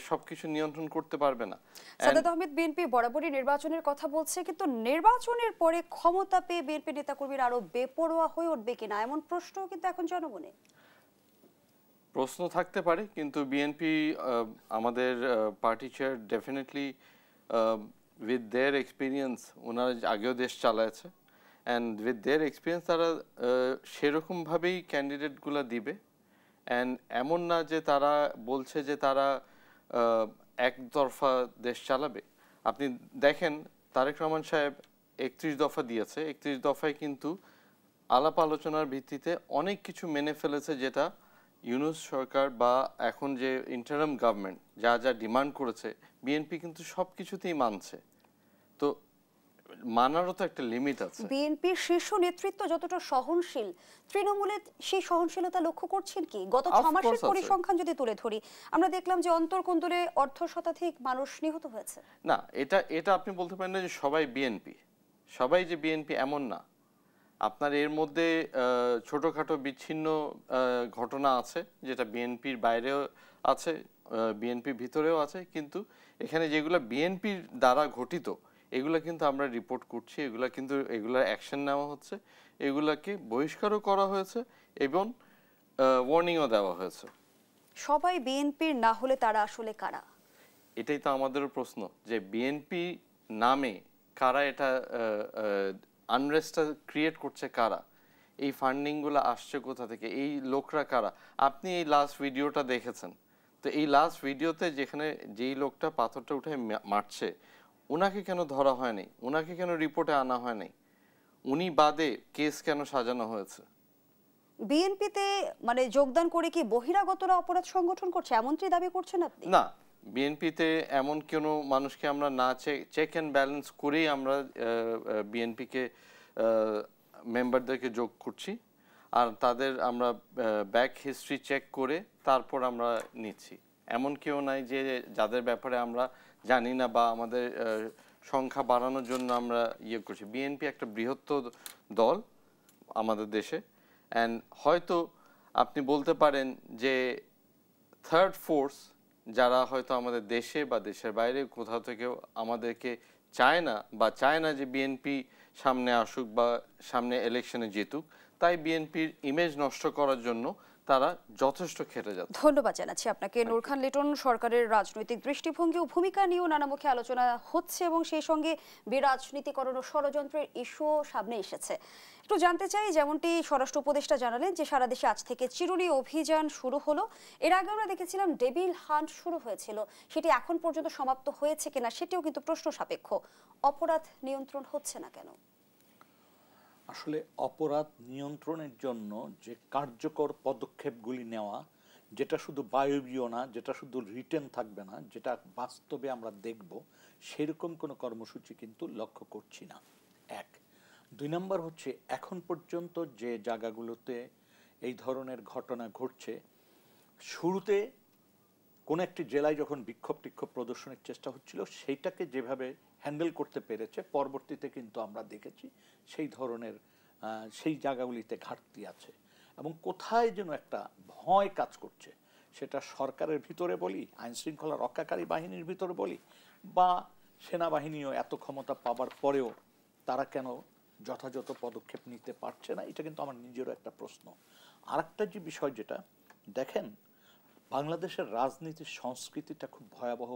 সবকিছু নিয়ন্ত্রণ করতে পারবে না। সাদাত আহমেদ, বিএনপি বরাবরই নির্বাচনের কথা বলছে, কিন্তু নির্বাচনের পরে ক্ষমতা পেয়ে বিএনপি নেতাকর্মীরা আরো বেপরোয়া হয়ে উঠবে কিনা, এমন প্রশ্নও কিন্তু এখন জনমনে। প্রশ্ন থাকতে পারে, কিন্তু বিএনপি আমাদের party chair definitely with their experience, ওনারা আগেও দেশ চালাচ্ছে, অ্যান্ড উইথ দেয়ার এক্সপিরিয়েন্স তারা সেরকমভাবেই ক্যান্ডিডেটগুলো দিবে। অ্যান্ড এমন না যে তারা বলছে যে তারা একতরফা দেশ চালাবে। আপনি দেখেন তারেক রহমান সাহেব 31 দফা দিয়েছে, 31 দফায় কিন্তু আলাপ আলোচনার ভিত্তিতে অনেক কিছু মেনে ফেলেছে, যেটা ইউনূস সরকার বা এখন যে ইন্টারিম গভর্নমেন্ট যা যা ডিমান্ড করেছে, বিএনপি কিন্তু সব কিছুতেই মানছে। তো মানারও তো একটা লিমিট আছে। বিএনপির শীর্ষ নেতৃত্ব যতটা সহনশীল, তৃণমূলে সেই সহনশীলতা লক্ষ্য করছেন কি? গত 6 মাসের পরিসংখ্যান যদি তুলে ধরি, আমরা দেখলাম যে অন্তর্কোন্দলে অর্ধ শতাধিক মানুষ নিহত হয়েছে। না, এটা আপনি বলতে পারেন না যে সবাই বিএনপি, সবাই যে বিএনপি এমন না। আপনার এর মধ্যে ছোটোখাটো বিচ্ছিন্ন ঘটনা আছে, যেটা বিএনপির বাইরেও আছে, বিএনপির ভিতরেও আছে। কিন্তু এখানে যেগুলো বিএনপির দ্বারা ঘটিত, এগুলো কিন্তু আমরা রিপোর্ট করছি, এগুলার অ্যাকশন নেওয়া হচ্ছে, এগুলাকে বহিষ্কারও করা হয়েছে এবং ওয়ার্নিংও দেওয়া হয়েছে। সবাই বিএনপির না হলে তারা আসলে কারা? এটাই তো আমাদেরও প্রশ্ন, যে বিএনপি নামে কারা এটা আনরেস্টটা ক্রিয়েট করছে, কারা এই ফান্ডিংগুলো আসছে কোথা থেকে, এই লোকরা কারা? আপনি এই লাস্ট ভিডিওটা দেখেছেন, তো এই লাস্ট ভিডিওতে যেখানে যেই লোকটা পাথরটা উঠে মারছে, ওনাকে কেন ধরা হয়নি? ওনাকে কেন রিপোর্টে আনা হয়নি? উনি বাদে কেস কেন সাজানো হয়েছে? বিএনপিতে মানে যোগদান করে কি বহিরাগতরা অপরাধ সংগঠন করছে এমনটি দাবি করছেন আপনি? না, বিএনপিতে এমন কোনো মানুষকে আমরা না চেক অ্যান্ড ব্যালেন্স করেই আমরা বিএনপিকে মেম্বারদেরকে যোগ করছি, আর তাদের আমরা ব্যাক হিস্ট্রি চেক করে তারপর আমরা নিচ্ছি। এমন কেউ নাই যে যাদের ব্যাপারে আমরা জানি না বা আমাদের সংখ্যা বাড়ানোর জন্য আমরা ইয়ে করছি। বিএনপি একটা বৃহত্তর দল আমাদের দেশে, অ্যান্ড হয়তো আপনি বলতে পারেন যে থার্ড ফোর্স যারা হয়তো আমাদের দেশে বা দেশের বাইরে কোথাও থেকেও আমাদেরকে চায় না বা চায় না যে বিএনপি সামনে আসুক বা সামনে ইলেকশনে জিতুক, তাই বিএনপির ইমেজ নষ্ট করার জন্য তারা যথেষ্ট খেটে যাচ্ছে। ধন্যবাদ জানাচ্ছি আপনাকে। নূর খান লিটন, সরকারের রাজনৈতিক দৃষ্টিভঙ্গি ও ভূমিকা নিয়েও নানামুখী আলোচনা হচ্ছে এবং সেই সঙ্গে বিরাজনীতিকরণ ও ষড়যন্ত্রের ইস্যুও সামনে এসেছে। একটু জানতে চাই, যেমনটি স্বরাষ্ট্র উপদেষ্টা জানালেন যে সারা দেশে আজ থেকে চিরুনি অভিযান শুরু হলো। এর আগে আমরা দেখেছিলাম ডেভিল হান্ট শুরু হয়েছিল, সেটি এখন পর্যন্ত সমাপ্ত হয়েছে কিনা সেটিও কিন্তু প্রশ্ন সাপেক্ষ। অপরাধ নিয়ন্ত্রণ হচ্ছে না কেন? আসলে অপরাধ নিয়ন্ত্রণের জন্য যে কার্যকর পদক্ষেপগুলি নেওয়া, যেটা শুধু বায়বীয় না, যেটা শুধু রিটেন থাকবে না, যেটা বাস্তবে আমরা দেখব, সেরকম কোনো কর্মসূচি কিন্তু লক্ষ্য করছি না। এক। দুই নম্বর হচ্ছে, এখন পর্যন্ত যে জায়গাগুলোতে এই ধরনের ঘটনা ঘটছে, শুরুতে কোনো একটি জেলায় যখন বিক্ষোভ টিক্ষোভ প্রদর্শনের চেষ্টা হচ্ছিল, সেইটাকে যেভাবে হ্যান্ডেল করতে পেরেছে, পরবর্তীতে কিন্তু আমরা দেখেছি সেই ধরনের সেই জায়গাগুলিতে ঘাটতি আছে এবং কোথায় যেন একটা ভয় কাজ করছে। সেটা সরকারের ভিতরে বলি, আইন শৃঙ্খলা রক্ষাকারী বাহিনীর ভিতরে বলি, বা সেনাবাহিনীও এত ক্ষমতা পাবার পরেও তারা কেন যথাযথ পদক্ষেপ নিতে পারছে না, এটা কিন্তু আমার নিজেরও একটা প্রশ্ন। আরেকটা যে বিষয়, যেটা দেখেন, বাংলাদেশের রাজনীতির সংস্কৃতিটা খুব ভয়াবহ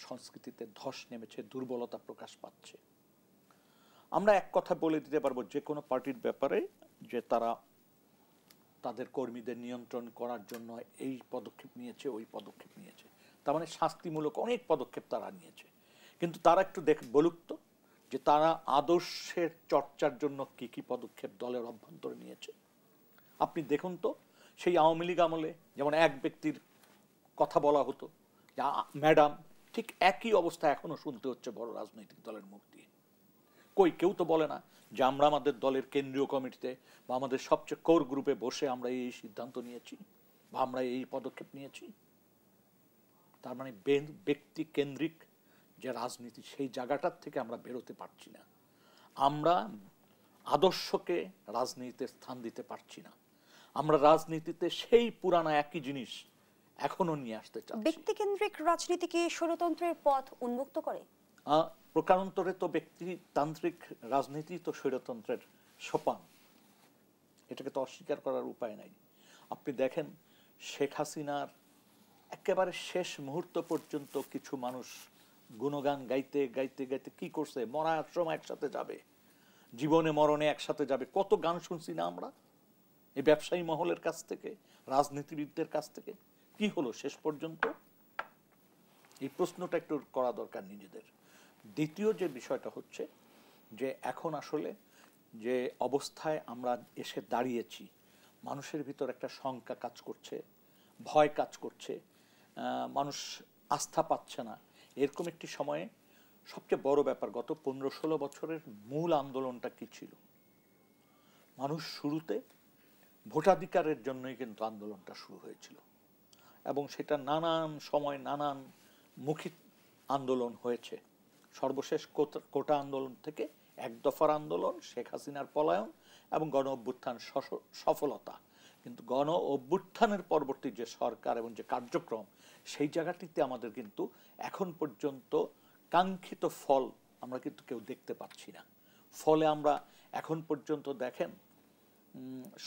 সংস্কৃতিতে ধস নেমেছে, দুর্বলতা প্রকাশ পাচ্ছে। আমরা এক কথা বলে দিতে পারবো যে কোনো পার্টির ব্যাপারে যে তারা তাদের কর্মীদের নিয়ন্ত্রণ করার জন্য এই পদক্ষেপ নিয়েছে, ওই পদক্ষেপ নিয়েছে, তার মানে শাস্তিমূলক অনেক পদক্ষেপ তারা নিয়েছে। কিন্তু তারা একটু বলুক তো যে তারা আদর্শের চর্চার জন্য কি কি পদক্ষেপ দলের অভ্যন্তরে নিয়েছে। আপনি দেখুন তো, সেই আওয়ামী লীগ আমলে যেমন এক ব্যক্তির কথা বলা হতো, ম্যাডাম, ঠিক একই অবস্থা এখনো শুনতে হচ্ছে বড় রাজনৈতিক দলের মুখ দিয়ে। কই, কেউ তো বলে না যে আমরা আমাদের দলের কেন্দ্রীয় কমিটিতে বা আমাদের সবচেয়ে কোর গ্রুপে বসে আমরা এই সিদ্ধান্ত নিয়েছি বা আমরা এই পদক্ষেপ নিয়েছি। তার মানে ব্যক্তি কেন্দ্রিক যে রাজনীতি, সেই জায়গাটার থেকে আমরা বেরোতে পারছি না। আমরা আদর্শকে রাজনীতিতে স্থান দিতে পারছি না। আমরা রাজনীতিতে সেই পুরানা একই জিনিস এখনো নিয়ে আসতে চাচ্ছি। ব্যক্তিকেন্দ্রিক রাজনীতি কি স্বৈরতন্ত্রের পথ উন্মুক্ত করে? প্রকারান্তরে তো ব্যক্তিতান্ত্রিক রাজনীতি তো স্বৈরতন্ত্রের সোপান, এটাকে তো অস্বীকার করার উপায় নাই। আপনি দেখেন, শেখ হাসিনার একেবারে শেষ মুহূর্ত পর্যন্ত কিছু মানুষ গুণগান গাইতে গাইতে গাইতে কি করছে, মরার সময় একসাথে যাবে, জীবনে মরণে একসাথে যাবে, কত গান শুনছি না আমরা এই ব্যবসায়ী মহলের কাছ থেকে, রাজনীতিবিদদের কাছ থেকে। কি হলো শেষ পর্যন্ত? এই প্রশ্নটা একটু করা দরকার নিজেদের। দ্বিতীয় যে বিষয়টা হচ্ছে যে এখন আসলে যে অবস্থায় আমরা এসে দাঁড়িয়েছি, মানুষের ভিতর একটা শঙ্কা কাজ করছে, ভয় কাজ করছে, মানুষ আস্থা পাচ্ছে না। এরকম একটি সময়ে সবচেয়ে বড় ব্যাপার, গত 15-16 বছরের মূল আন্দোলনটা কি ছিল? মানুষ শুরুতে ভোটাধিকারের জন্যই কিন্তু আন্দোলনটা শুরু হয়েছিল এবং সেটা নানান সময় নানান মুখী আন্দোলন হয়েছে। সর্বশেষ কোটা আন্দোলন থেকে এক দফার আন্দোলন, শেখ হাসিনার পলায়ন এবং গণ অভ্যুত্থান সফলতা। কিন্তু গণ অভ্যুত্থানের পরবর্তী যে সরকার এবং যে কার্যক্রম, সেই জায়গাটিতে আমাদের কিন্তু এখন পর্যন্ত কাঙ্ক্ষিত ফল আমরা কিন্তু কেউ দেখতে পাচ্ছি না। ফলে আমরা এখন পর্যন্ত দেখেন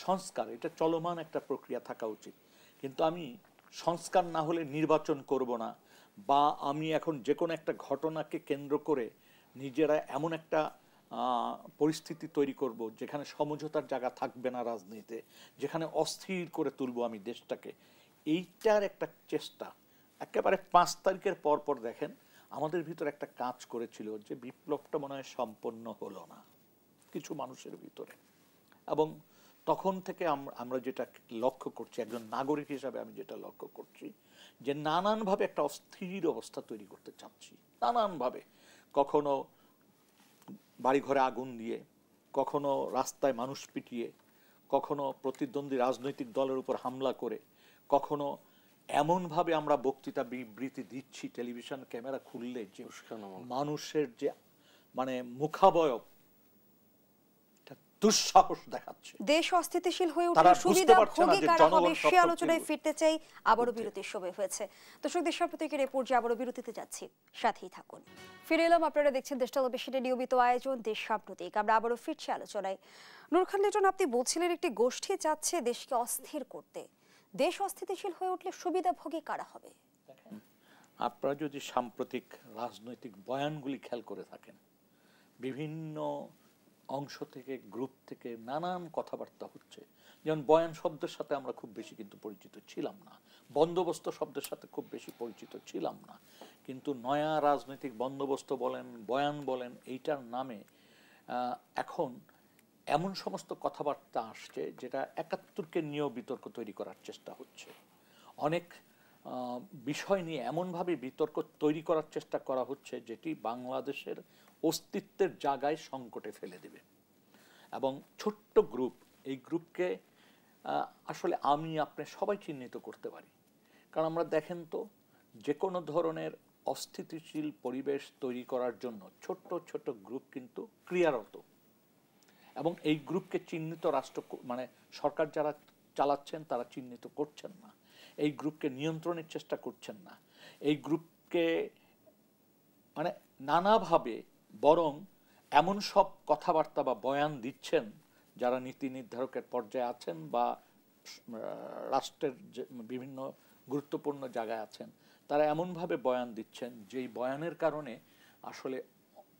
সংস্কার, এটা চলমান একটা প্রক্রিয়া থাকা উচিত, কিন্তু আমি সংস্কার না হলে নির্বাচন করব না, বা আমি এখন যে কোনো একটা ঘটনাকে কেন্দ্র করে নিজেরা এমন একটা পরিস্থিতি তৈরি করব যেখানে সমঝোতার জায়গা থাকবে না রাজনীতিতে, যেখানে অস্থির করে তুলব আমি দেশটাকে, এইটার একটা চেষ্টা একেবারে 5 তারিখের পর দেখেন আমাদের ভিতর একটা কাজ করেছিল যে বিপ্লবটা মনে হয় সম্পন্ন হলো না কিছু মানুষের ভিতরে, এবং তখন থেকে আমরা যেটা লক্ষ্য করছি, একজন নাগরিক হিসাবে আমি যেটা লক্ষ্য করছি, যে নানানভাবে একটা অস্থির অবস্থা তৈরি করতে চাচ্ছি, নানানভাবে। কখনো বাড়িঘরে আগুন দিয়ে, কখনো রাস্তায় মানুষ পিটিয়ে, কখনো প্রতিদ্বন্দ্বী রাজনৈতিক দলের উপর হামলা করে, কখনো এমনভাবে আমরা বক্তৃতা বিবৃতি দিচ্ছি টেলিভিশন ক্যামেরা খুললে যে মানুষের যে মানে মুখাবয়ব দুঃসাহস দেখাচ্ছে। দেশ অস্থিতিশীল হয়ে উঠলে সুবিধা ভোগী কারা হবে সে আলোচনায় ফিরতে চাই। আবারও বিরতির সময় হয়েছে। দর্শক, দেশ সাম্প্রতিকের এই পর্যায়ে আবারও বিরতিতে যাচ্ছি, সাথেই থাকুন। ফিরে এলাম, আপনারা দেখছেন দেশ টেলিভিশনের নিয়মিত আয়োজন দেশ সাম্প্রতিক। আমরা আবারও ফিরছি আলোচনায়। নূর খান লিটন, আপনি বলছিলেন একটি গোষ্ঠী চাচ্ছে দেশকে অস্থির করতে। দেশ অস্থিতিশীল হয়ে উঠলে সুবিধাভোগী কারা হবে? আপনারা যদি সাম্প্রতিক রাজনৈতিক বয়ানগুলি খেয়াল করে থাকেন, বিভিন্ন অংশ থেকে, গ্রুপ থেকে নানান কথাবার্তা হচ্ছে। যেমন বয়ান শব্দের সাথে আমরা খুব বেশি কিন্তু পরিচিত ছিলাম না, বন্দোবস্ত শব্দের সাথে খুব বেশি পরিচিত ছিলাম না, কিন্তু নয়া রাজনৈতিক বন্দোবস্ত বলেন, বয়ান বলেন, এইটার নামে এখন এমন সমস্ত কথাবার্তা আসছে যেটা ৭১কে নিয়েও বিতর্ক তৈরি করার চেষ্টা হচ্ছে। অনেক বিষয় নিয়ে এমনভাবে বিতর্ক তৈরি করার চেষ্টা করা হচ্ছে যেটি বাংলাদেশের অস্তিত্বের জায়গায় সংকটে ফেলে দেবে। এবং ছোট্ট গ্রুপ, এই গ্রুপকে আসলে আমি আপনি সবাই চিহ্নিত করতে পারি। কারণ আমরা দেখেন তো, যে কোনো ধরনের অস্থিতিশীল পরিবেশ তৈরি করার জন্য ছোট্ট ছোট গ্রুপ কিন্তু ক্রিয়ারত, এবং এই গ্রুপকে চিহ্নিত রাষ্ট্র মানে সরকার যারা চালাচ্ছেন তারা চিহ্নিত করছেন না, এই গ্রুপকে নিয়ন্ত্রণের চেষ্টা করছেন না, এই গ্রুপকে মানে নানাভাবে বরং এমন সব কথাবার্তা বা বয়ান দিচ্ছেন যারা নীতি নির্ধারকের পর্যায়ে আছেন বা রাষ্ট্রের বিভিন্ন গুরুত্বপূর্ণ জায়গায় আছেন, তারা এমনভাবে বয়ান দিচ্ছেন যেই বয়ানের কারণে আসলে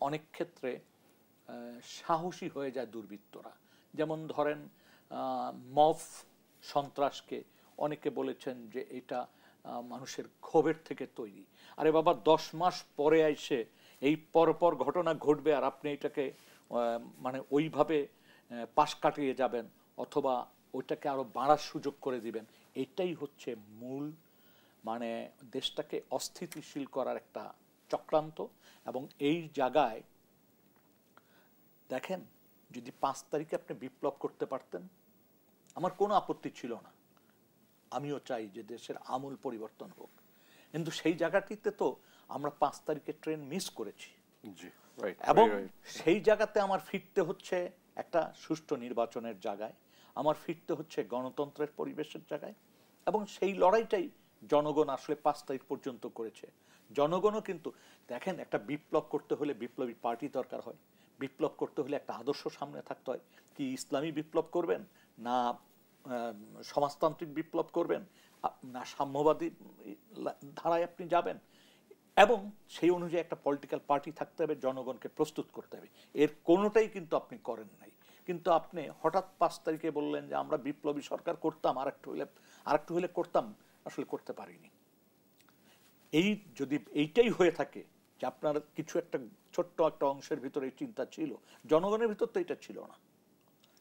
অনেক ক্ষেত্রে সাহসী হয়ে যায় দুর্বৃত্তরা। যেমন ধরেন মফ সন্ত্রাসকে অনেকে বলেছেন যে এটা মানুষের ক্ষোভের থেকে তৈরি। আরে বাবা, 10 মাস পরে এসে এই পরপর ঘটনা ঘটবে আর আপনি এটাকে মানে ওইভাবে পাশ কাটিয়ে যাবেন অথবা ওইটাকে আরো বাড়ার সুযোগ করে দিবেন, এটাই হচ্ছে মূল মানে দেশটাকে অস্থিতিশীল করার একটা চক্রান্ত। এবং এই জায়গায় দেখেন, যদি 5 তারিখে আপনি বিপ্লব করতে পারতেন আমার কোনো আপত্তি ছিল না, আমিও চাই যে দেশের আমূল পরিবর্তন হোক, কিন্তু সেই জায়গাটিতে তো আমরা 5 তারিখে ট্রেন মিস করেছি। এবং সেই জায়গাতে আমার ফিরতে হচ্ছে একটা সুষ্ঠু নির্বাচনের জায়গায়, আমার ফিরতে হচ্ছে গণতন্ত্রের পরিবেশের জায়গায়। এবং সেই লড়াইটাই জনগণ আসলে 5 তারিখ পর্যন্ত করেছে। জনগণও কিন্তু দেখেন, একটা বিপ্লব করতে হলে বিপ্লবী পার্টি দরকার হয়, বিপ্লব করতে হলে একটা আদর্শ সামনে থাকতে হয়। কি ইসলামী বিপ্লব করবেন, না সমাজতান্ত্রিক বিপ্লব করবেন, না সাম্যবাদী ধারায় আপনি যাবেন, এবং সেই অনুযায়ী একটা পলিটিক্যাল পার্টি থাকতে হবে, জনগণকে প্রস্তুত করতে হবে। এর কোনোটাই কিন্তু আপনি করেন নাই। কিন্তু আপনি হঠাৎ 5 তারিখে বললেন যে আমরা বিপ্লবী সরকার করতাম, আরেকটু হলে করতাম, আসলে করতে পারিনি। এই যদি এইটাই হয়ে থাকে যে আপনার কিছু একটা ছোট্ট একটা অংশের ভিতরে এই চিন্তা ছিল, জনগণের ভিতর তো এটা ছিল না,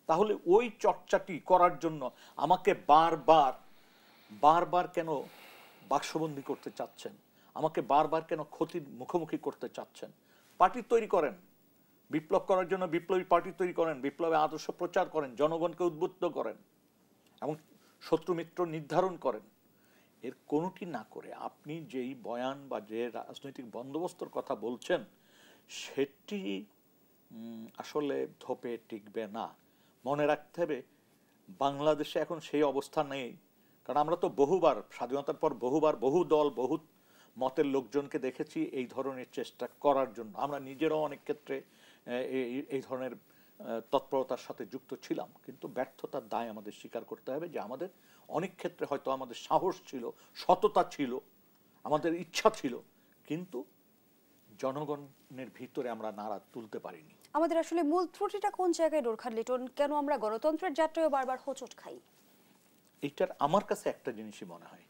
তাহলে ওই চর্চাটি করার জন্য আমাকে বারবার কেন বাক্সবন্দী করতে চাচ্ছেন, আমাকে বারবার কেন ক্ষতির মুখোমুখি করতে চাচ্ছেন? পার্টি তৈরি করেন, বিপ্লব করার জন্য বিপ্লবী পার্টি তৈরি করেন, বিপ্লবের আদর্শ প্রচার করেন, জনগণকে উদ্বুদ্ধ করেন এবং শত্রু মিত্র নির্ধারণ করেন। এর কোনোটি না করে আপনি যেই বয়ান বা যে রাজনৈতিক বন্দোবস্তর কথা বলছেন সেটি আসলে ধোপে টিকবে না। মনে রাখতে হবে, বাংলাদেশে এখন সেই অবস্থা নেই। কারণ আমরা তো বহুবার স্বাধীনতার পর বহু দল বহু মতের লোকজনকে দেখেছি এই ধরনের চেষ্টা করার জন্য। আমরা নিজেরাও অনেক ক্ষেত্রে এই ধরনের তৎপরতার সাথে যুক্ত ছিলাম, কিন্তু ব্যর্থতার দায় আমাদের স্বীকার করতে হবে যে আমাদের অনেক ক্ষেত্রে হয়তো আমাদের সাহস ছিল, সততা ছিল, আমাদের ইচ্ছা ছিল, কিন্তু জনগণের ভিতরে আমরা নাড়া তুলতে পারিনি। আমাদের আসলে মূল ত্রুটিটা কোন জায়গায় নূর খান লিটন? কেন আমরা গণতন্ত্রের যাত্রায় বারবার হোঁচট খাই? এইটার আমার কাছে একটা জিনিসই মনে হয়,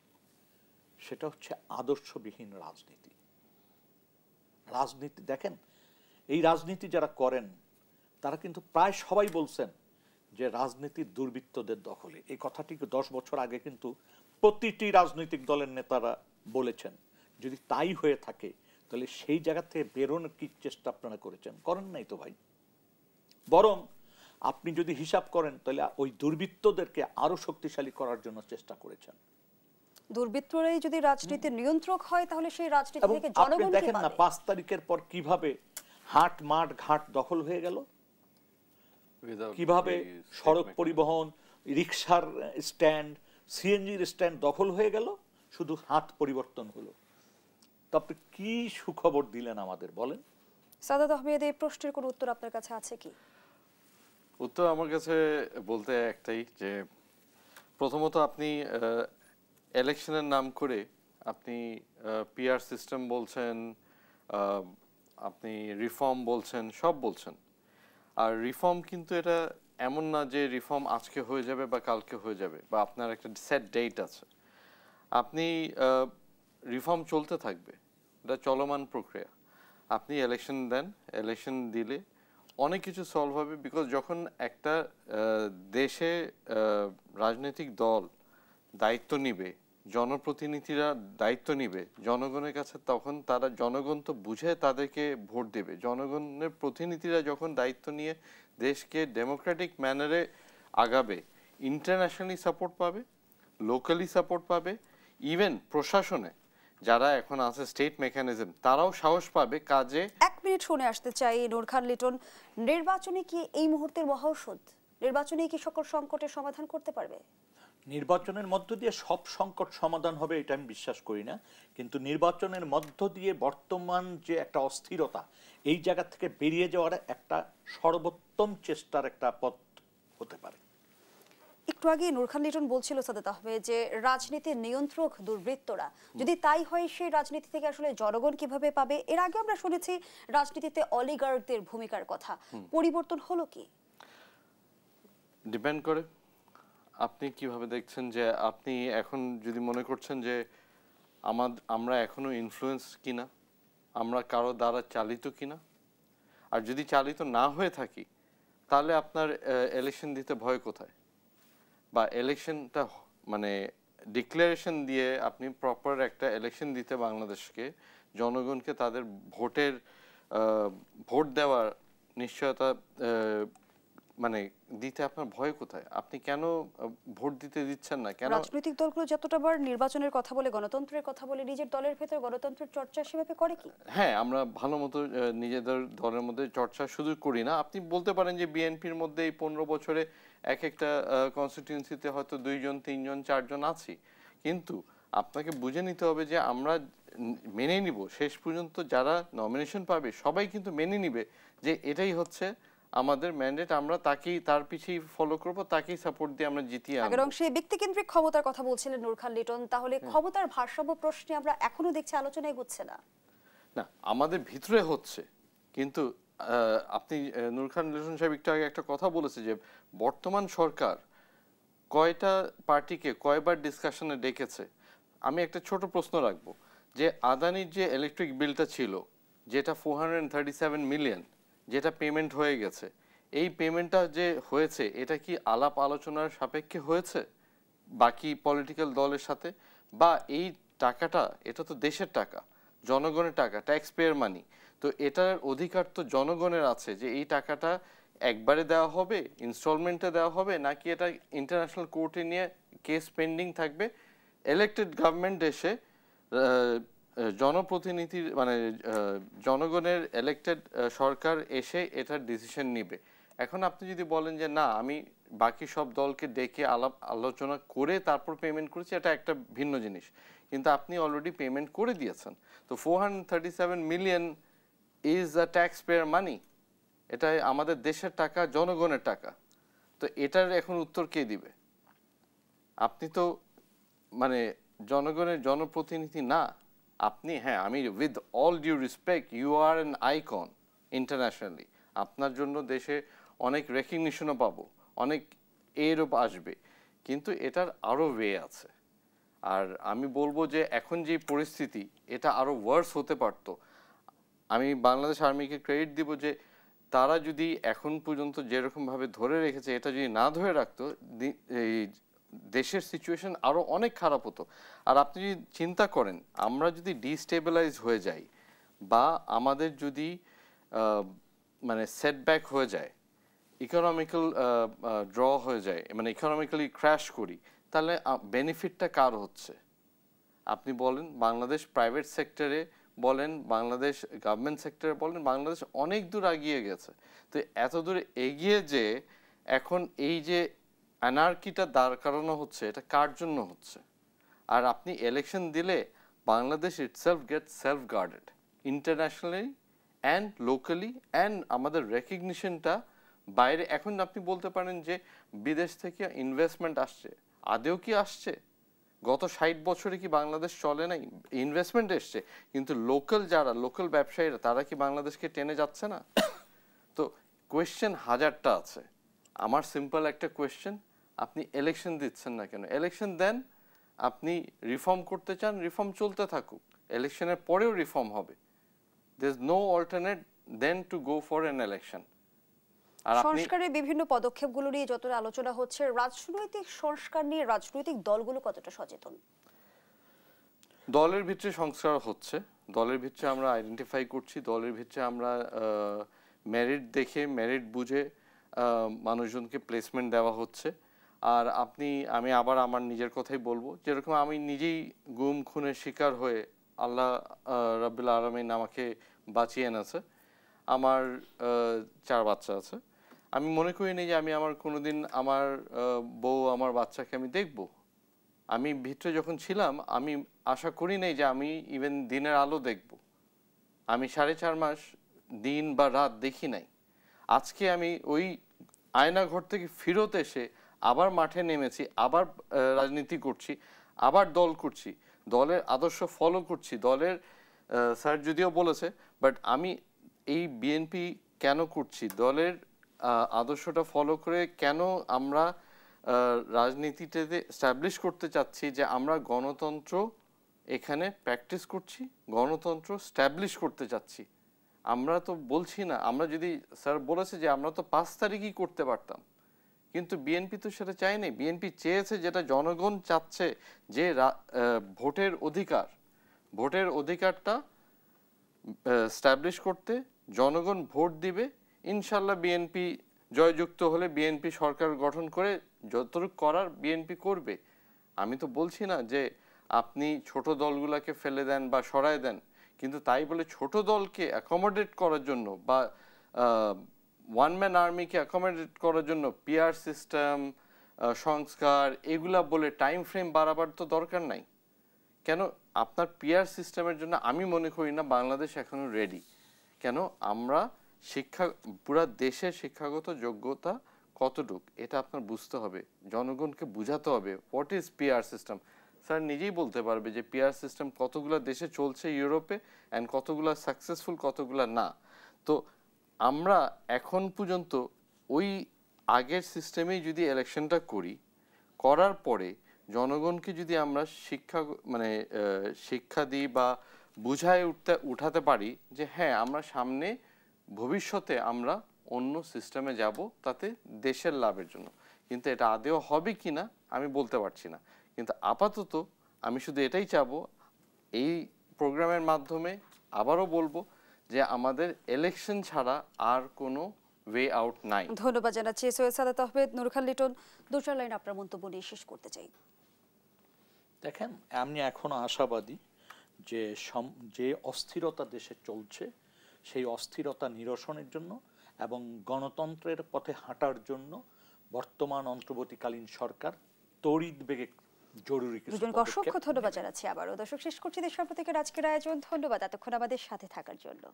সেটা হচ্ছে আদর্শবিহীন রাজনীতি। রাজনীতি দেখেন, এই রাজনীতি যারা করেন তারা কিন্তু প্রায় সবাই বলছেন যে রাজনীতির দুর্বৃত্তদের দখলে। এই কথাটি 10 বছর আগে কিন্তু প্রতিটি রাজনৈতিক দলের নেতারা বলেছেন। যদি তাই হয়ে থাকে তাহলে সেই জায়গা থেকে বেরোনোর কি চেষ্টা আপনারা করেছেন? করেন নাই তো ভাই। বরং আপনি যদি হিসাব করেন তাহলে ওই দুর্বৃত্তদেরকে আরো শক্তিশালী করার জন্য চেষ্টা করেছেন। দুর্বৃত্তরাই যদি রাজনীতির নিয়ন্ত্রক হয় তাহলে সেই রাজনীতি এবং থেকে আপনি জনগণ কি দেখেন না পাবে? 5 তারিখের পর কিভাবে হাট মাঠ ঘাট দখল হয়ে গেল, কিভাবে সড়ক পরিবহন, রিকশার স্ট্যান্ড, সিএনজির স্ট্যান্ড দখল হয়ে গেল, শুধু হাত পরিবর্তন হলো। তো আপনি কি সুখবর দিলেন আমাদের বলেন? সাদাত আহমেদ, এই প্রশ্নের কোনো উত্তর আপনার কাছে আছে কি? উত্তর আমার কাছে বলতে একটাই, যে প্রথমত আপনি ইলেকশনের নাম করে আপনি পিআর সিস্টেম বলছেন, আপনি রিফর্ম বলছেন, সব বলছেন। আর রিফর্ম কিন্তু এটা এমন না যে রিফর্ম আজকে হয়ে যাবে বা কালকে হয়ে যাবে, বা আপনার একটা সেট ডেট আছে। আপনি রিফর্ম চলতে থাকবে, এটা চলমান প্রক্রিয়া। আপনি ইলেকশন দেন, ইলেকশন দিলে অনেক কিছু সলভ হবে। বিকজ যখন একটা দেশে রাজনৈতিক দল দায়িত্ব নিবে, জনপ্রতিনিধিরা দায়িত্ব নিবে জনগণের কাছে, তখন তারা, জনগণ তো বুঝে তাদেরকে ভোট দেবে। জনগণের প্রতিনিধিরা যখন দায়িত্ব নিয়ে দেশকে ডেমোক্রেটিক ম্যানারে আগাবে, ইন্টারন্যাশনালি সাপোর্ট পাবে, লোকালি সাপোর্ট পাবে, ইভেন প্রশাসনে যারা এখন আছে স্টেট মেকানিজম, তারাও সাহস পাবে কাজে। 1 মিনিট শুনে আসতে চাই নূর খান লিটন, নির্বাচনে কি এই মুহূর্তের মহাঔষধ? নির্বাচনে কি সকল সংকটের সমাধান করতে পারবে? নির্বাচনের মধ্য দিয়ে সব সংকট সমাধান হবে এটা আমি বিশ্বাস করি না, কিন্তু নির্বাচনের মধ্য দিয়ে বর্তমান যে একটা অস্থিরতা, এই জায়গা থেকে বেরিয়ে যাওয়ার একটা সর্বোত্তম চেষ্টার একটা পথ হতে পারে। একটু আগে নূর খান লিটন বলছিল সাদাত আহমেদ যে রাজনীতির নিয়ন্ত্রক দুর্বৃত্তরা, যদি তাই হয় সেই রাজনীতি থেকে আসলে জনগণ কিভাবে পাবে? এর আগে আমরা শুনেছি রাজনীতিতে অলিগার্কদের ভূমিকার কথা, পরিবর্তন হলো কি? ডিপেন্ড করে আপনি কিভাবে দেখছেন। যে আপনি এখন যদি মনে করছেন যে আমরা এখনো ইনফ্লুয়েন্স কিনা, আমরা কারো দ্বারা চালিত কিনা, আর যদি চালিত না হয়ে থাকি, তাহলে আপনার ইলেকশন দিতে ভয় কোথায়? বা ইলেকশনটা মানে ডিক্লারেশন দিয়ে আপনি প্রপার একটা ইলেকশন দিতে বাংলাদেশকে, জনগণকে তাদের ভোট দেওয়ার নিশ্চয়তা মানে দিতে আপনার ভয় কোথায়? আপনি কেন ভোট দিতে দিচ্ছেন না? কেন রাজনৈতিক দলগুলো যতটা বার নির্বাচনের কথা বলে, গণতন্ত্রের কথা বলে, নিজের দলের ভেতর গণতন্ত্রের চর্চা সেভাবে করে কি? হ্যাঁ, আমরা ভালো মতো নিজেদের দলের মধ্যে চর্চা শুধু করি না। আপনি বলতে পারেন যে বিএনপির মধ্যে এই 15 বছরে এক একটা কনস্টিটিউয়েন্সিতে হয়তো 2 জন 3 জন 4 জন আছি, কিন্তু আপনাকে বুঝে নিতে হবে যে আমরা মেনে নিব, শেষ পর্যন্ত যারা নমিনেশন পাবে সবাই কিন্তু মেনে নিবে যে এটাই হচ্ছে আমাদের ম্যান্ডেট, আমরা তাকেই, তার পিছেই ফলো করব, তাকেই সাপোর্ট দিয়ে আমরা জিতিয়ে আনব। আগের অংশে ব্যক্তিকেন্দ্রিক ক্ষমতার কথা বলছিলেন নূর খান লিটন, তাহলে ক্ষমতার ভারসাম্য প্রশ্নে আমরা এখনো দেখছি আলোচনায় হচ্ছে না। না, আমাদের ভিতরে হচ্ছে, কিন্তু আপনি নূর খান লিটন সাহেব একটু আগে একটা কথা বলেছে যে বর্তমান সরকার কয়টা পার্টিকে কয়বার ডিসকাশনে ডেকেছে। আমি একটা ছোট প্রশ্ন রাখবো, যে আদানির যে ইলেকট্রিক বিলটা ছিল, যেটা 437 মিলিয়ন, যেটা পেমেন্ট হয়ে গেছে, এই পেমেন্টটা যে হয়েছে এটা কি আলাপ আলোচনার সাপেক্ষে হয়েছে বাকি পলিটিক্যাল দলের সাথে? বা এই টাকাটা, এটা তো দেশের টাকা, জনগণের টাকা, ট্যাক্স পেয়ার মানি, তো এটার অধিকার তো জনগণের আছে যে এই টাকাটা একবারে দেওয়া হবে, ইনস্টলমেন্টে দেওয়া হবে, নাকি এটা ইন্টারন্যাশনাল কোর্টে নিয়ে কেস পেন্ডিং থাকবে, ইলেক্টেড গভর্নমেন্ট এসে জনপ্রতিনিধির মানে জনগণের ইলেক্টেড সরকার এসে এটার ডিসিশন নিবে। এখন আপনি যদি বলেন যে না, আমি বাকি সব দলকে ডেকে আলাপ আলোচনা করে তারপর পেমেন্ট করেছি, এটা একটা ভিন্ন জিনিস, কিন্তু আপনি অলরেডি পেমেন্ট করে দিয়েছেন। তো 437 million is a tax payer money, এটা আমাদের দেশের টাকা, জনগণের টাকা, তো এটার এখন উত্তর কে দিবে? আপনি তো মানে জনগণের জনপ্রতিনিধি না আপনি। হ্যাঁ, আমি with all due respect, you are an icon internationally, আপনার জন্য দেশে অনেক রেকগনিশনও পাবো, অনেক এরও আসবে, কিন্তু এটার আরও ওয়ে আছে। আর আমি বলবো যে এখন যে পরিস্থিতি, এটা আরও ওয়ার্স হতে পারতো। আমি বাংলাদেশ আর্মিকে ক্রেডিট দিব যে তারা যদি এখন পর্যন্ত যেরকম ভাবে ধরে রেখেছে এটা যদি না ধরে রাখতো এই দেশের সিচুয়েশন আরো অনেক খারাপ হতো। আর আপনি যদি চিন্তা করেন আমরা যদি ডিস্টেবিলাইজ হয়ে যাই বা আমাদের যদি মানে সেটব্যাক হয়ে যায়, ইকোনমিক্যাল ড্র হয়ে যায়, মানে ইকোনমিক্যালি ক্র্যাশ করি, তাহলে বেনিফিটটা কার হচ্ছে? আপনি বলেন বাংলাদেশ প্রাইভেট সেক্টরে বলেন, বাংলাদেশ গভর্নমেন্ট সেক্টরে বলেন, বাংলাদেশ অনেক দূর এগিয়ে গেছে। তো এত দূর এগিয়ে যে এখন এই যে অ্যানার্কিটা দাঁড় করানো হচ্ছে এটা কার জন্য হচ্ছে? আর আপনি ইলেকশন দিলে Bangladesh itself get self guarded internationally and locally, and আমাদের রেকগনিশনটা বাইরে। এখন আপনি বলতে পারেন যে বিদেশ থেকে ইনভেস্টমেন্ট আসছে, আদেও কি আসছে? গত 60 বছরে কি বাংলাদেশ চলে নাই? ইনভেস্টমেন্ট এসছে, কিন্তু যারা লোকাল ব্যবসায়ীরা তারা কি বাংলাদেশকে টেনে যাচ্ছে না? তো কোয়েশ্চেন হাজারটা আছে। আমার সিম্পল একটা কোয়েশ্চেন, আপনি ইলেকশন দিচ্ছেন না কেন? ইলেকশন দেন, আপনি রিফর্ম করতে চান, রিফর্ম চলতে থাকুক, ইলেকশনের পরেও রিফর্ম হবে। there is no alternate than to go for an election. আর আপনি সংস্কারের বিভিন্ন পদক্ষেপগুলো নিয়ে যতটা আলোচনা হচ্ছে, রাজনৈতিক সংস্কার নিয়ে রাজনৈতিক দলগুলো কতটা সচেতন? দলের ভিতরে সংস্কার হচ্ছে, দলের ভিতরে আমরা আইডেন্টিফাই করছি, দলের ভিতরে আমরা মেরিট দেখে মেরিট বুঝে মানুষজনকে প্লেসমেন্ট দেওয়া হচ্ছে। আর আমি আবার আমার নিজের কথাই বলবো, যেরকম আমি নিজেই গুম খুনের শিকার হয়ে আল্লাহ রাব্বুল আলামিন আমাকে বাঁচিয়ে এনেছে। আমার 4 বাচ্চা আছে। আমি মনে করি না যে আমি আমার কোনোদিন আমার বউ আমার বাচ্চাকে আমি দেখব। আমি ভিতরে যখন ছিলাম আমি আশা করি নাই যে আমি ইভেন দিনের আলো দেখব। আমি 4.5 মাস দিন বা রাত দেখি নাই। আজকে আমি ওই আয়নাঘর থেকে ফিরত এসে আবার মাঠে নেমেছি, আবার রাজনীতি করছি, আবার দল করছি, দলের আদর্শ ফলো করছি। দলের স্যার যদিও বলেছে, বাট আমি এই বিএনপি কেন করছি, দলের আদর্শটা ফলো করে কেন আমরা রাজনীতিতে এস্টাবলিশ করতে চাচ্ছি যে আমরা গণতন্ত্র এখানে প্র্যাকটিস করছি, গণতন্ত্র স্ট্যাবলিশ করতে চাচ্ছি। আমরা তো বলছি না, আমরা যদি স্যার বলেছে যে আমরা তো 5 তারিখই করতে পারতাম, কিন্তু বিএনপি তো সেটা চায়নি। বিএনপি চেয়েছে যেটা জনগণ চাচ্ছে, যে ভোটের অধিকারটা স্ট্যাবলিশ করতে জনগণ ভোট দিবে, ইনশাল্লাহ বিএনপি জয়যুক্ত হলে বিএনপি সরকার গঠন করে যতটুকু করার বিএনপি করবে। আমি তো বলছি না যে আপনি ছোট দলগুলোকে ফেলে দেন বা সরায় দেন, কিন্তু তাই বলে ছোট দলকে অ্যাকোমোডেট করার জন্য বা ওয়ান ম্যান আর্মিকে অ্যাকোমোডেট করার জন্য পিআর সিস্টেম সংস্কার এগুলা বলে টাইম ফ্রেম বাড়াবার তো দরকার নাই। কেন আপনার পিআর সিস্টেমের জন্য আমি মনে করি না বাংলাদেশ এখনো রেডি। কেন আমরা পুরা দেশের শিক্ষাগত যোগ্যতা কতটুক এটা আপনার বুঝতে হবে, জনগণকে বুঝাতে হবে what is PR system. Sir নিজেই বলতে পারবে যে পিআর সিস্টেম কতগুলো দেশে চলছে ইউরোপে, অ্যান্ড কতগুলো সাকসেসফুল কতগুলো না। তো আমরা এখন পর্যন্ত ওই আগের সিস্টেমেই যদি ইলেকশনটা করার পরে জনগণকে যদি আমরা শিক্ষা দিই বা বুঝায় উঠাতে পারি যে হ্যাঁ আমরা সামনে ভবিষ্যতে আমরা অন্য সিস্টেমে যাব, তাতে দেশের লাভের জন্য। কিন্তু এটা আদৌ হবে কি না আমি বলতে পারছি না। কিন্তু আপাতত আমি শুধু এটাই চাবো, এই প্রোগ্রামের মাধ্যমে আবারও বলবো যে আমাদের ইলেকশন ছাড়া আর কোনো ওয়ে আউট নাই। ধন্যবাদ জানাচ্ছি সৈয়দ সাদাত আহমেদ। নূর খান লিটন, 2-4 লাইন আপনার মন্তব্য নিয়ে শেষ করতে চাই। দেখেন, আমি এখনো আশাবাদী যে অস্থিরতা দেশে চলছে সেই অস্থিরতা নিরসনের জন্য এবং গণতন্ত্রের পথে হাঁটার জন্য বর্তমান অন্তর্বর্তীকালীন সরকার তড়িৎ বেগে জরুরি কিছু পদক্ষেপ। অসংখ্য ধন্যবাদ জানাচ্ছি আবারও। দর্শক, শেষ করছি দেশ সম্প্রতিকের আজকের আয়োজন। ধন্যবাদ এতক্ষণ আমাদের সাথে থাকার জন্য।